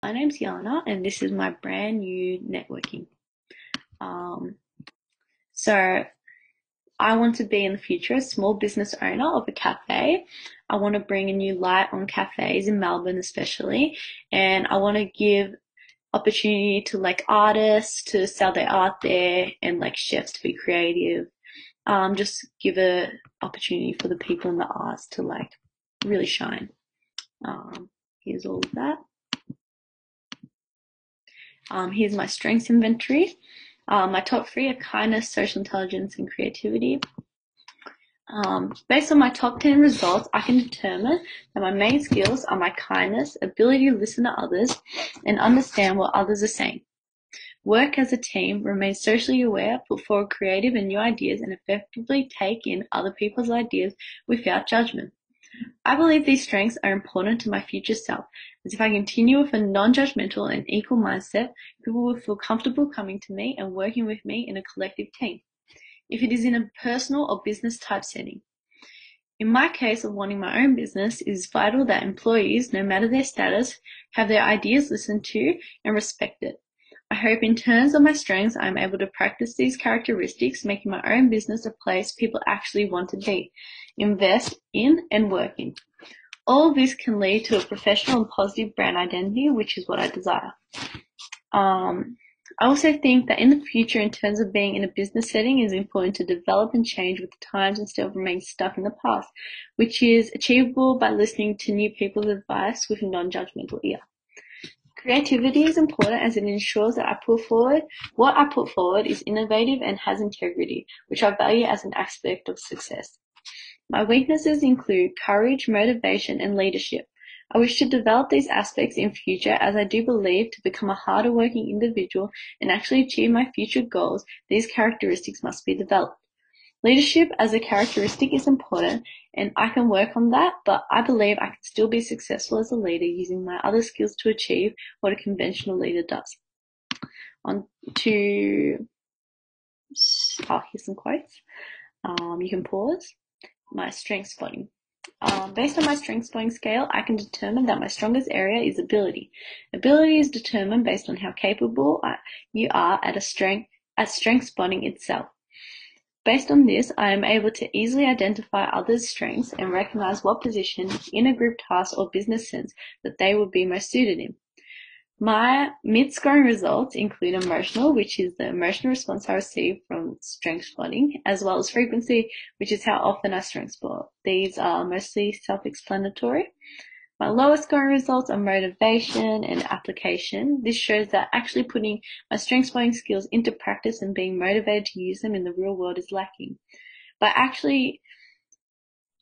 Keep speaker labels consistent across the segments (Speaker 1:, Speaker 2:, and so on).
Speaker 1: My name's Jana, and this is my brand new networking. Um, so I want to be in the future a small business owner of a cafe. I want to bring a new light on cafes in Melbourne, especially, and I want to give opportunity to artists to sell their art there and chefs to be creative. Just give a opportunity for the people in the arts to really shine. Here's all of that. Here's my strengths inventory. My top three are kindness, social intelligence, and creativity. Based on my top 10 results, I can determine that my main skills are my kindness, ability to listen to others, and understand what others are saying. Work as a team, remain socially aware, put forward creative and new ideas, and effectively take in other people's ideas without judgment. I believe these strengths are important to my future self, as if I continue with a non-judgmental and equal mindset, people will feel comfortable coming to me and working with me in a collective team, if it is in a personal or business type setting. In my case of wanting my own business, it is vital that employees, no matter their status, have their ideas listened to and respected. I hope in terms of my strengths, I am able to practice these characteristics, making my own business a place people actually want to be, invest in, and work in. All of this can lead to a professional and positive brand identity, which is what I desire. I also think that in the future, in terms of being in a business setting, it is important to develop and change with the times instead of remaining stuck in the past, which is achievable by listening to new people's advice with a non-judgmental ear. Creativity is important as it ensures that what I put forward is innovative and has integrity, which I value as an aspect of success. My weaknesses include courage, motivation, and leadership. I wish to develop these aspects in future, as I do believe to become a harder working individual and actually achieve my future goals, these characteristics must be developed. Leadership as a characteristic is important, and I can work on that, but I believe I can still be successful as a leader using my other skills to achieve what a conventional leader does. Here's some quotes. You can pause. My strength spotting. Based on my strength spotting scale, I can determine that my strongest area is ability. Ability is determined based on how capable you are at strength spotting itself. Based on this, I am able to easily identify others' strengths and recognize what position in a group task or business sense that they would be most suited in. My mid-scoring results include emotional, which is the emotional response I receive from strength spotting, as well as frequency, which is how often I strength spot. These are mostly self-explanatory. My lowest scoring results are motivation and application. This shows that actually putting my strength spotting skills into practice and being motivated to use them in the real world is lacking. By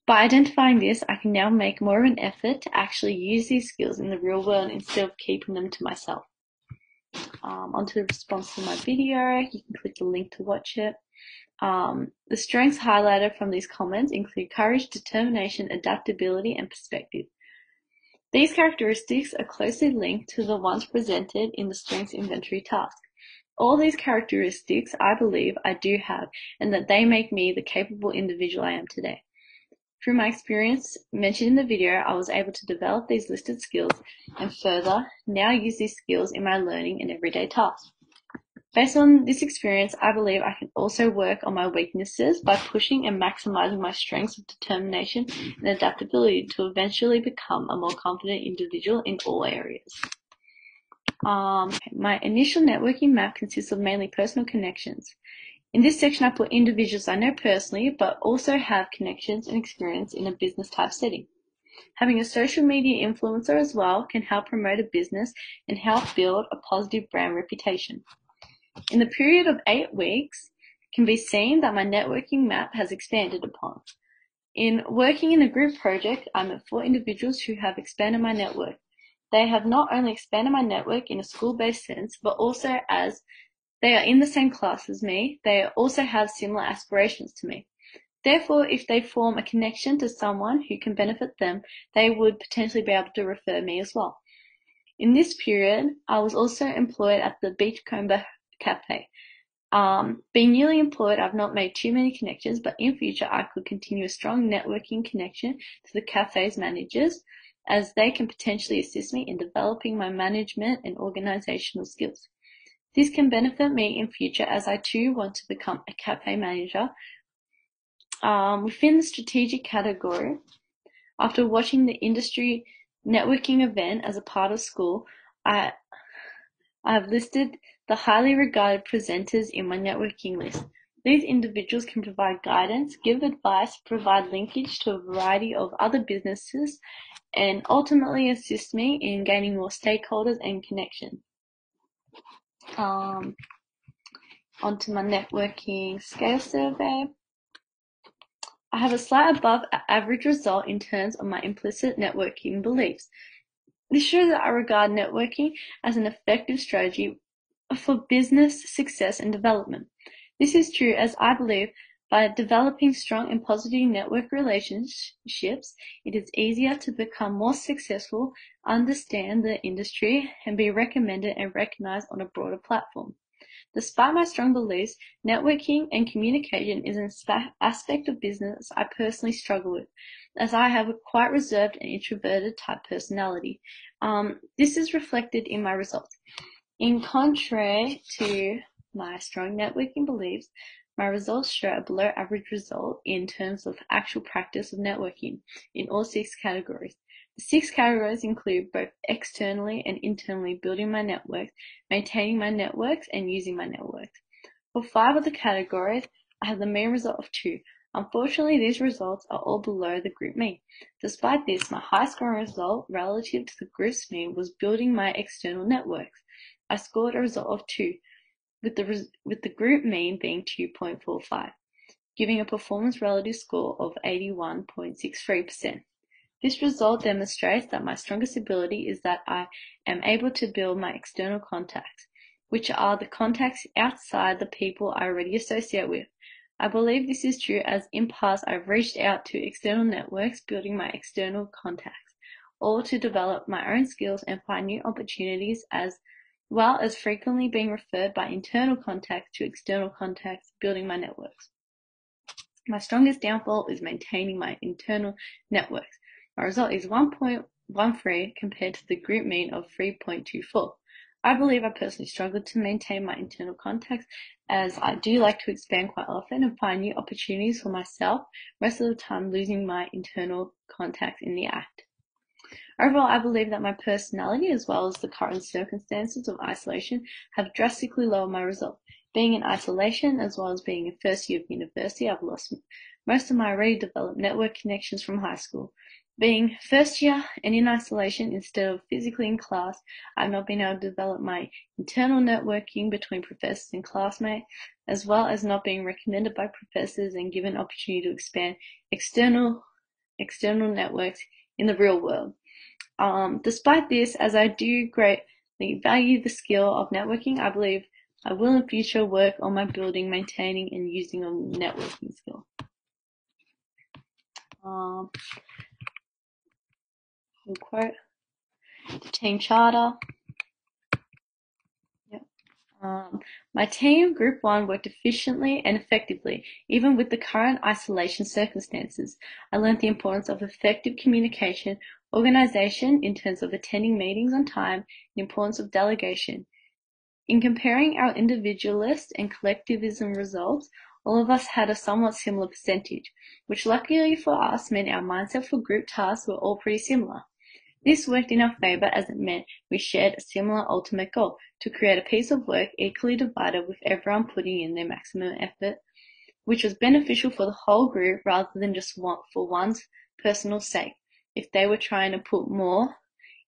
Speaker 1: identifying this, I can now make more of an effort to actually use these skills in the real world instead of keeping them to myself. Onto the response to my video, you can click the link to watch it. The strengths highlighted from these comments include courage, determination, adaptability, and perspective. These characteristics are closely linked to the ones presented in the strengths inventory task. All these characteristics I believe I do have, and that they make me the capable individual I am today. Through my experience mentioned in the video, I was able to develop these listed skills and further now use these skills in my learning and everyday tasks. Based on this experience, I believe I can also work on my weaknesses by pushing and maximizing my strengths of determination and adaptability to eventually become a more confident individual in all areas. My initial networking map consists of mainly personal connections. In this section, I put individuals I know personally, but also have connections and experience in a business type setting. Having a social media influencer as well can help promote a business and help build a positive brand reputation. In the period of 8 weeks, it can be seen that my networking map has expanded upon. In working in a group project, I met 4 individuals who have expanded my network. They have not only expanded my network in a school-based sense, but also as they are in the same class as me, they also have similar aspirations to me. Therefore, if they form a connection to someone who can benefit them, they would potentially be able to refer me as well. In this period, I was also employed at the Beachcomber Cafe. Being newly employed, I've not made too many connections, but in future I could continue a strong networking connection to the cafe's managers. as they can potentially assist me in developing my management and organizational skills. This can benefit me in future as I too want to become a cafe manager. Within the strategic category, after watching the industry networking event as a part of school, I have listed the highly regarded presenters in my networking list. These individuals can provide guidance, give advice, provide linkage to a variety of other businesses, and ultimately assist me in gaining more stakeholders and connections. Onto my networking scale survey. I have a slight above average result in terms of my implicit networking beliefs. This shows that I regard networking as an effective strategy for business success and development. This is true as I believe by developing strong and positive network relationships, it is easier to become more successful, understand the industry, and be recommended and recognized on a broader platform. Despite my strong beliefs, networking and communication is an aspect of business I personally struggle with, as I have a quite reserved and introverted type personality. This is reflected in my results. In contrary to my strong networking beliefs, my results show a below average result in terms of actual practice of networking in all 6 categories. The 6 categories include both externally and internally building my networks, maintaining my networks, and using my networks. For 5 of the categories, I have the mean result of 2. Unfortunately, these results are all below the group mean. Despite this, my high scoring result relative to the group's mean was building my external networks. I scored a result of 2, with the group mean being 2.45, giving a performance relative score of 81.63%. This result demonstrates that my strongest ability is that I am able to build my external contacts, which are the contacts outside the people I already associate with. I believe this is true as in past I've reached out to external networks, building my external contacts, all to develop my own skills and find new opportunities, as well as frequently being referred by internal contacts to external contacts, building my networks. My strongest downfall is maintaining my internal networks. My result is 1.13 compared to the group mean of 3.24. I believe I personally struggle to maintain my internal contacts, as I do like to expand quite often and find new opportunities for myself, most of the time losing my internal contacts in the act. Overall, I believe that my personality, as well as the current circumstances of isolation, have drastically lowered my result. Being in isolation, as well as being in first year of university, I've lost most of my already developed network connections from high school. Being first year and in isolation instead of physically in class, I've not been able to develop my internal networking between professors and classmates, as well as not being recommended by professors and given opportunity to expand external networks in the real world. Despite this, as I do greatly value the skill of networking, I believe I will in future work on my building, maintaining, and using a networking skill. Full quote. The team charter. My team, Group 1, worked efficiently and effectively, even with the current isolation circumstances. I learned the importance of effective communication, organization in terms of attending meetings on time, the importance of delegation. In comparing our individualist and collectivism results, all of us had a somewhat similar percentage, which luckily for us meant our mindset for group tasks were all pretty similar. This worked in our favor as it meant we shared a similar ultimate goal, to create a piece of work equally divided with everyone putting in their maximum effort, which was beneficial for the whole group rather than just for one's personal sake, if they were trying to put more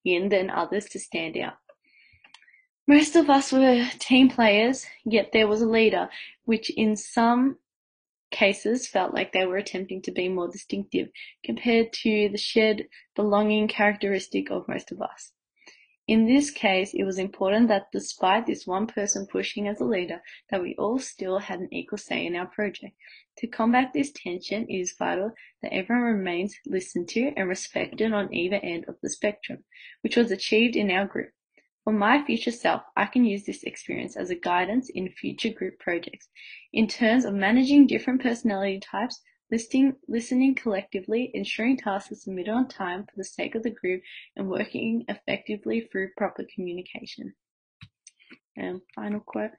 Speaker 1: in than others to stand out. Most of us were team players, yet there was a leader, which in some cases felt like they were attempting to be more distinctive compared to the shared belonging characteristic of most of us. In this case, it was important that despite this one person pushing as a leader, that we all still had an equal say in our project. To combat this tension, it is vital that everyone remains listened to and respected on either end of the spectrum, which was achieved in our group. For my future self, I can use this experience as a guidance in future group projects. In terms of managing different personality types, listening collectively, ensuring tasks are submitted on time for the sake of the group, and working effectively through proper communication. And final quote.